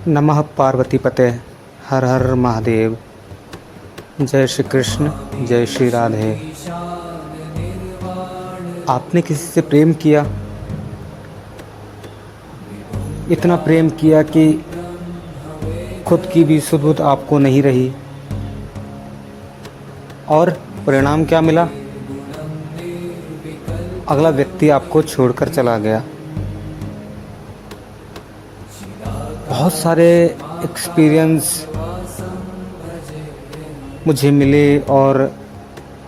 नमः पार्वती पते, हर हर महादेव। जय श्री कृष्ण, जय श्री राधे। आपने किसी से प्रेम किया, इतना प्रेम किया कि खुद की भी सुध बुध आपको नहीं रही, और परिणाम क्या मिला? अगला व्यक्ति आपको छोड़कर चला गया। बहुत सारे एक्सपीरियंस मुझे मिले और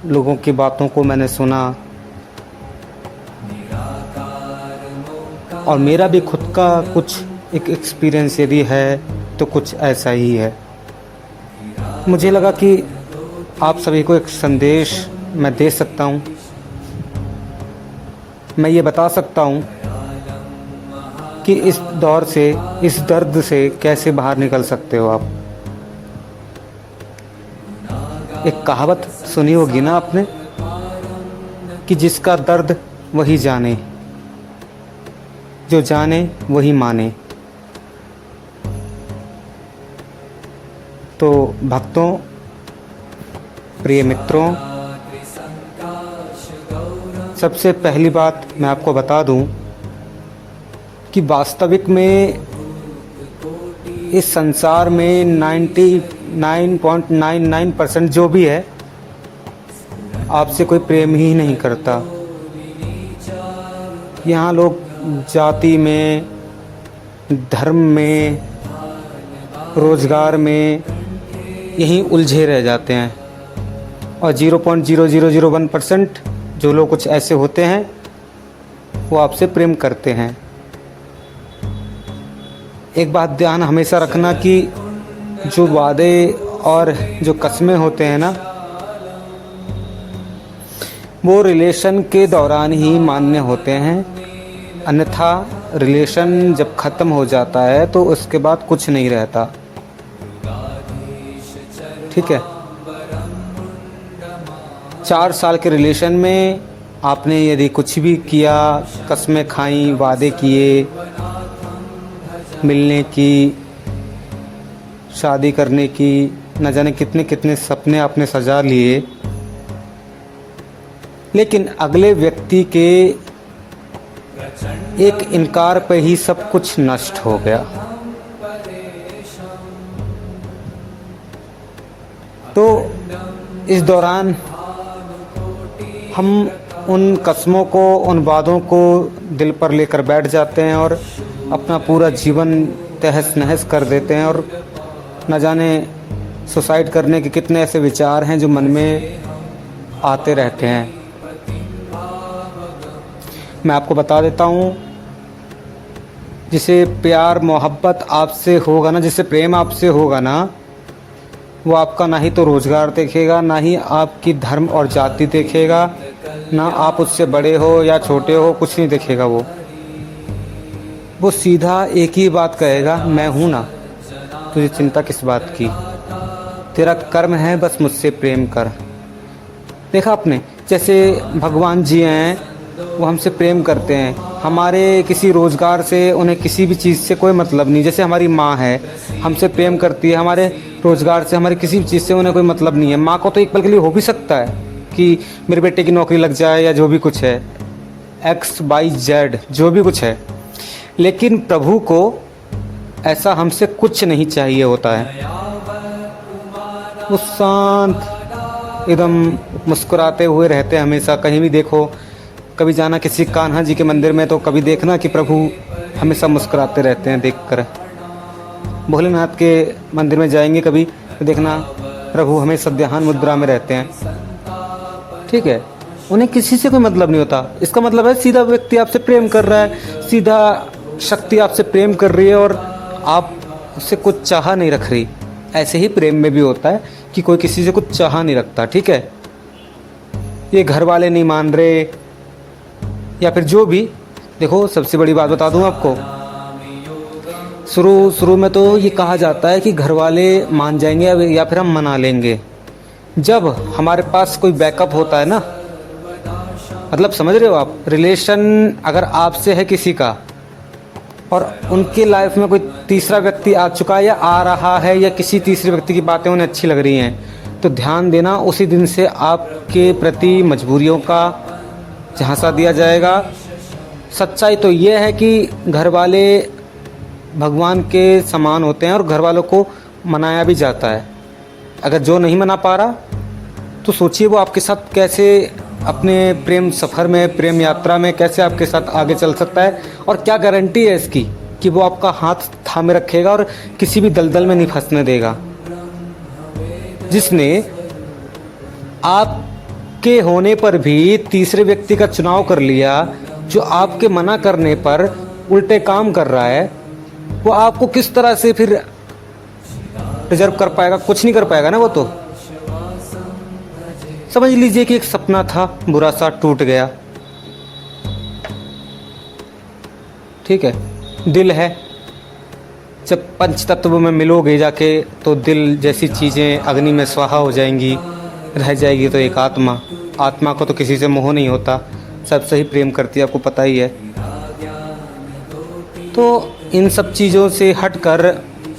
लोगों की बातों को मैंने सुना, और मेरा भी खुद का कुछ एक एक्सपीरियंस यदि है तो कुछ ऐसा ही है। मुझे लगा कि आप सभी को एक संदेश मैं दे सकता हूँ। मैं ये बता सकता हूँ कि इस दौर से, इस दर्द से कैसे बाहर निकल सकते हो आप। एक कहावत सुनी होगी ना आपने कि जिसका दर्द वही जाने, जो जाने वही माने। तो भक्तों, प्रिय मित्रों, सबसे पहली बात मैं आपको बता दूं कि वास्तविक में इस संसार में 99.99% जो भी है आपसे कोई प्रेम ही नहीं करता। यहाँ लोग जाति में, धर्म में, रोजगार में यहीं उलझे रह जाते हैं, और 0.0001% जो लोग कुछ ऐसे होते हैं वो आपसे प्रेम करते हैं। एक बात ध्यान हमेशा रखना कि जो वादे और जो कस्में होते हैं ना, वो रिलेशन के दौरान ही मान्य होते हैं, अन्यथा रिलेशन जब ख़त्म हो जाता है तो उसके बाद कुछ नहीं रहता। ठीक है? 4 साल के रिलेशन में आपने यदि कुछ भी किया, कस्में खाई, वादे किए, मिलने की, शादी करने की, न जाने कितने कितने सपने आपने सजा लिए, लेकिन अगले व्यक्ति के एक इनकार पे ही सब कुछ नष्ट हो गया। तो इस दौरान हम उन कस्मों को, उन वादों को दिल पर लेकर बैठ जाते हैं और अपना पूरा जीवन तहस नहस कर देते हैं, और न जाने सुसाइड करने के कितने ऐसे विचार हैं जो मन में आते रहते हैं। मैं आपको बता देता हूँ, जिसे प्यार मोहब्बत आपसे होगा ना, जिसे प्रेम आपसे होगा ना, वो आपका ना ही तो रोज़गार देखेगा, ना ही आपकी धर्म और जाति देखेगा, ना आप उससे बड़े हो या छोटे हो, कुछ नहीं देखेगा। वो सीधा एक ही बात कहेगा, मैं हूँ ना, तुझे चिंता किस बात की, तेरा कर्म है, बस मुझसे प्रेम कर। देखा आपने, जैसे भगवान जी हैं, वो हमसे प्रेम करते हैं। हमारे किसी रोज़गार से उन्हें किसी भी चीज़ से कोई मतलब नहीं। जैसे हमारी माँ है, हमसे प्रेम करती है, हमारे रोज़गार से, हमारी किसी भी चीज़ से उन्हें कोई मतलब नहीं है। माँ को तो एक पल के लिए हो भी सकता है कि मेरे बेटे की नौकरी लग जाए, या जो भी कुछ है, XYZ जो भी कुछ है, लेकिन प्रभु को ऐसा हमसे कुछ नहीं चाहिए होता है। वो शांत एकदम मुस्कुराते हुए रहते हैं हमेशा। कहीं भी देखो, कभी जाना किसी कान्हा जी के मंदिर में तो कभी देखना कि प्रभु हमेशा मुस्कुराते रहते हैं देखकर। भोलेनाथ के मंदिर में जाएंगे कभी तो देखना प्रभु हमेशा ध्यान मुद्रा में रहते हैं। ठीक है? उन्हें किसी से कोई मतलब नहीं होता। इसका मतलब है सीधा व्यक्ति आपसे प्रेम कर रहा है, सीधा शक्ति आपसे प्रेम कर रही है, और आप उससे कुछ चाह नहीं रख रही। ऐसे ही प्रेम में भी होता है कि कोई किसी से कुछ चाह नहीं रखता। ठीक है? ये घर वाले नहीं मान रहे, या फिर जो भी, देखो सबसे बड़ी बात बता दूं आपको, शुरू में तो ये कहा जाता है कि घर वाले मान जाएंगे या फिर हम मना लेंगे। जब हमारे पास कोई बैकअप होता है ना, मतलब समझ रहे हो आप, रिलेशन अगर आपसे है किसी का, और उनके लाइफ में कोई तीसरा व्यक्ति आ चुका है या आ रहा है, या किसी तीसरे व्यक्ति की बातें उन्हें अच्छी लग रही हैं, तो ध्यान देना, उसी दिन से आपके प्रति मजबूरियों का झांसा दिया जाएगा। सच्चाई तो ये है कि घर वाले भगवान के समान होते हैं और घर वालों को मनाया भी जाता है। अगर जो नहीं मना पा रहा तो सोचिए वो आपके साथ कैसे अपने प्रेम सफ़र में, प्रेम यात्रा में कैसे आपके साथ आगे चल सकता है, और क्या गारंटी है इसकी कि वो आपका हाथ थामे रखेगा और किसी भी दलदल में नहीं फंसने देगा। जिसने आपके होने पर भी तीसरे व्यक्ति का चुनाव कर लिया, जो आपके मना करने पर उल्टे काम कर रहा है, वो आपको किस तरह से फिर रिजर्व कर पाएगा? कुछ नहीं कर पाएगा ना। वो तो समझ लीजिए कि एक सपना था, बुरा सा टूट गया, ठीक है। दिल है, जब पंच तत्व में मिलोगे जाके तो दिल जैसी चीज़ें अग्नि में स्वाहा हो जाएंगी, रह जाएगी तो एक आत्मा। आत्मा को तो किसी से मोह नहीं होता, सबसे ही प्रेम करती है, आपको पता ही है। तो इन सब चीज़ों से हटकर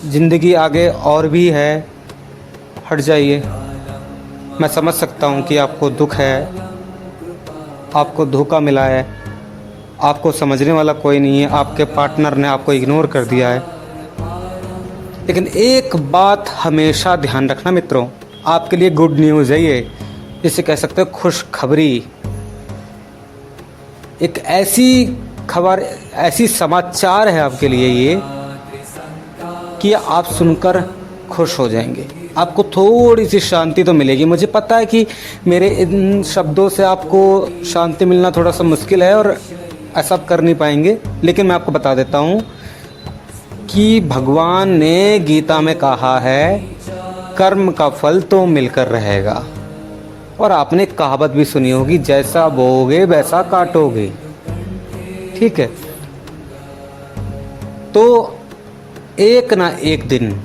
ज़िंदगी आगे और भी है, हट जाइए। मैं समझ सकता हूँ कि आपको दुख है, आपको धोखा मिला है, आपको समझने वाला कोई नहीं है, आपके पार्टनर ने आपको इग्नोर कर दिया है। लेकिन एक बात हमेशा ध्यान रखना मित्रों, आपके लिए गुड न्यूज़ है ये, इसे कह सकते हो खुशखबरी। एक ऐसी खबर, ऐसी समाचार है आपके लिए ये कि आप सुनकर खुश हो जाएंगे। आपको थोड़ी सी शांति तो मिलेगी। मुझे पता है कि मेरे इन शब्दों से आपको शांति मिलना थोड़ा सा मुश्किल है और ऐसा आप कर नहीं पाएंगे, लेकिन मैं आपको बता देता हूँ कि भगवान ने गीता में कहा है, कर्म का फल तो मिलकर रहेगा। और आपने कहावत भी सुनी होगी, जैसा बोओगे वैसा काटोगे, ठीक है। तो एक ना एक दिन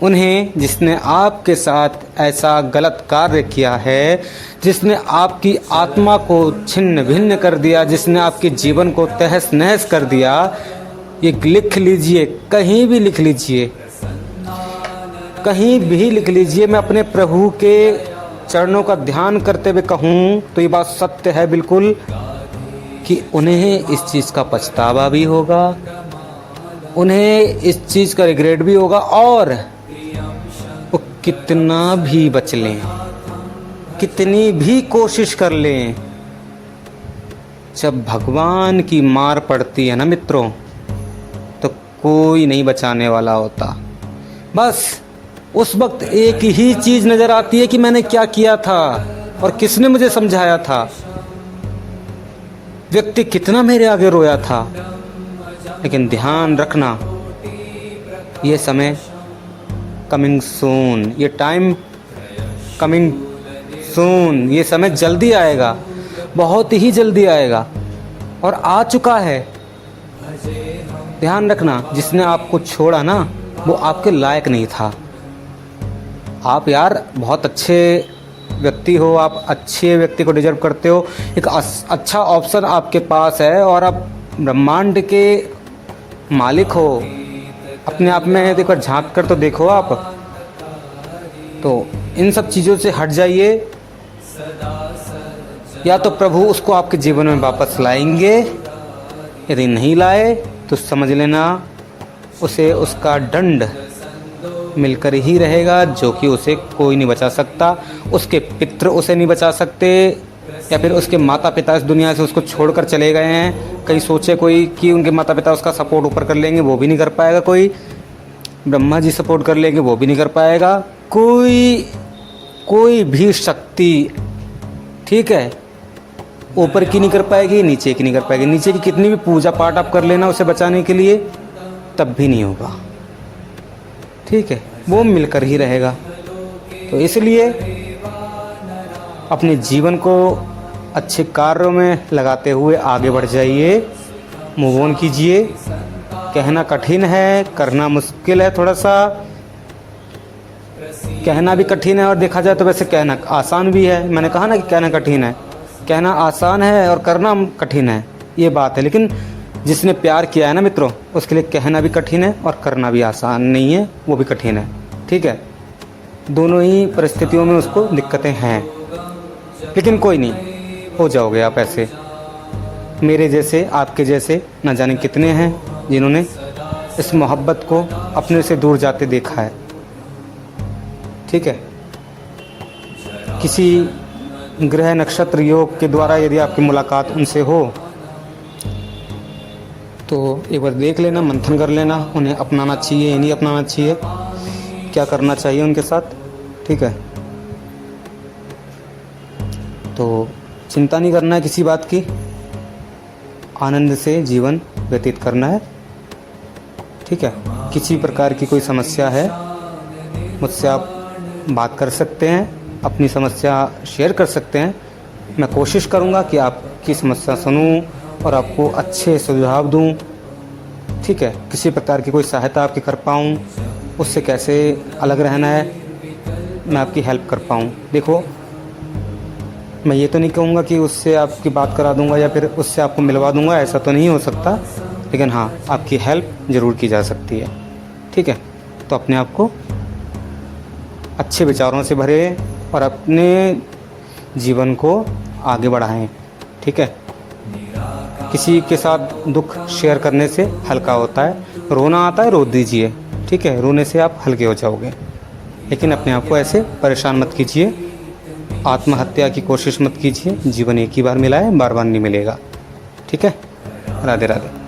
उन्हें, जिसने आपके साथ ऐसा गलत कार्य किया है, जिसने आपकी आत्मा को छिन्न भिन्न कर दिया, जिसने आपके जीवन को तहस नहस कर दिया, ये लिख लीजिए, कहीं भी लिख लीजिए, कहीं भी लिख लीजिए। मैं अपने प्रभु के चरणों का ध्यान करते हुए कहूँ तो ये बात सत्य है बिल्कुल, कि उन्हें इस चीज़ का पछतावा भी होगा, उन्हें इस चीज़ का रिग्रेट भी होगा, और वो कितना भी बच लें, कितनी भी कोशिश कर लें, जब भगवान की मार पड़ती है ना मित्रों, तो कोई नहीं बचाने वाला होता। बस उस वक्त एक ही चीज़ नज़र आती है कि मैंने क्या किया था और किसने मुझे समझाया था, व्यक्ति कितना मेरे आगे रोया था। लेकिन ध्यान रखना, ये समय कमिंग सून, ये टाइम कमिंग सून, ये समय जल्दी आएगा, बहुत ही जल्दी आएगा, और आ चुका है। ध्यान रखना, जिसने आपको छोड़ा ना, वो आपके लायक नहीं था। आप यार बहुत अच्छे व्यक्ति हो, आप अच्छे व्यक्ति को डिजर्व करते हो, एक अच्छा ऑप्शन आपके पास है, और आप ब्रह्मांड के मालिक हो। अपने आप में एक बार झांक कर तो देखो आप। तो इन सब चीज़ों से हट जाइए, या तो प्रभु उसको आपके जीवन में वापस लाएंगे, यदि नहीं लाए तो समझ लेना उसे उसका दंड मिलकर ही रहेगा, जो कि उसे कोई नहीं बचा सकता। उसके पितृ उसे नहीं बचा सकते, या फिर उसके माता पिता इस दुनिया से उसको छोड़कर चले गए हैं। कहीं सोचे कोई कि उनके माता पिता उसका सपोर्ट ऊपर कर लेंगे, वो भी नहीं कर पाएगा। कोई ब्रह्मा जी सपोर्ट कर लेंगे, वो भी नहीं कर पाएगा। कोई भी शक्ति, ठीक है, ऊपर की नहीं कर पाएगी, नीचे की नहीं कर पाएगी। नीचे की कितनी भी पूजा पाठ आप कर लेना उसे बचाने के लिए, तब भी नहीं होगा, ठीक है, वो मिलकर ही रहेगा। तो इसलिए अपने जीवन को अच्छे कार्यों में लगाते हुए आगे बढ़ जाइए, मूव ऑन कीजिए। कहना कठिन है, करना मुश्किल है, थोड़ा सा कहना भी कठिन है, और देखा जाए तो वैसे कहना आसान भी है। मैंने कहा ना कि कहना कठिन है, कहना आसान है और करना कठिन है, ये बात है। लेकिन जिसने प्यार किया है ना मित्रों, उसके लिए कहना भी कठिन है और करना भी आसान नहीं है, वो भी कठिन है। ठीक है, दोनों ही परिस्थितियों में उसको दिक्कतें हैं, लेकिन कोई नहीं, हो जाओगे आप ऐसे। मेरे जैसे, आपके जैसे न जाने कितने हैं जिन्होंने इस मोहब्बत को अपने से दूर जाते देखा है। ठीक है, किसी ग्रह नक्षत्र योग के द्वारा यदि आपकी मुलाकात उनसे हो तो एक बार देख लेना, मंथन कर लेना, उन्हें अपनाना चाहिए या नहीं अपनाना चाहिए, क्या करना चाहिए उनके साथ। ठीक है, तो चिंता नहीं करना है किसी बात की, आनंद से जीवन व्यतीत करना है। ठीक है, किसी प्रकार की कोई समस्या है मुझसे आप बात कर सकते हैं, अपनी समस्या शेयर कर सकते हैं। मैं कोशिश करूंगा कि आपकी समस्या सुनूं और आपको अच्छे सुझाव दूं। ठीक है, किसी प्रकार की कोई सहायता आपकी कर पाऊं, उससे कैसे अलग रहना है मैं आपकी हेल्प कर पाऊं। देखो, मैं ये तो नहीं कहूँगा कि उससे आपकी बात करा दूंगा या फिर उससे आपको मिलवा दूंगा, ऐसा तो नहीं हो सकता, लेकिन हाँ, आपकी हेल्प ज़रूर की जा सकती है। ठीक है, तो अपने आप को अच्छे विचारों से भरे और अपने जीवन को आगे बढ़ाएं। ठीक है, किसी के साथ दुख शेयर करने से हल्का होता है, रोना आता है रो दीजिए। ठीक है, रोने से आप हल्के हो जाओगे, लेकिन अपने आप को ऐसे परेशान मत कीजिए, आत्महत्या की कोशिश मत कीजिए। जीवन एक ही बार मिला है, बार बार नहीं मिलेगा। ठीक है, राधे राधे।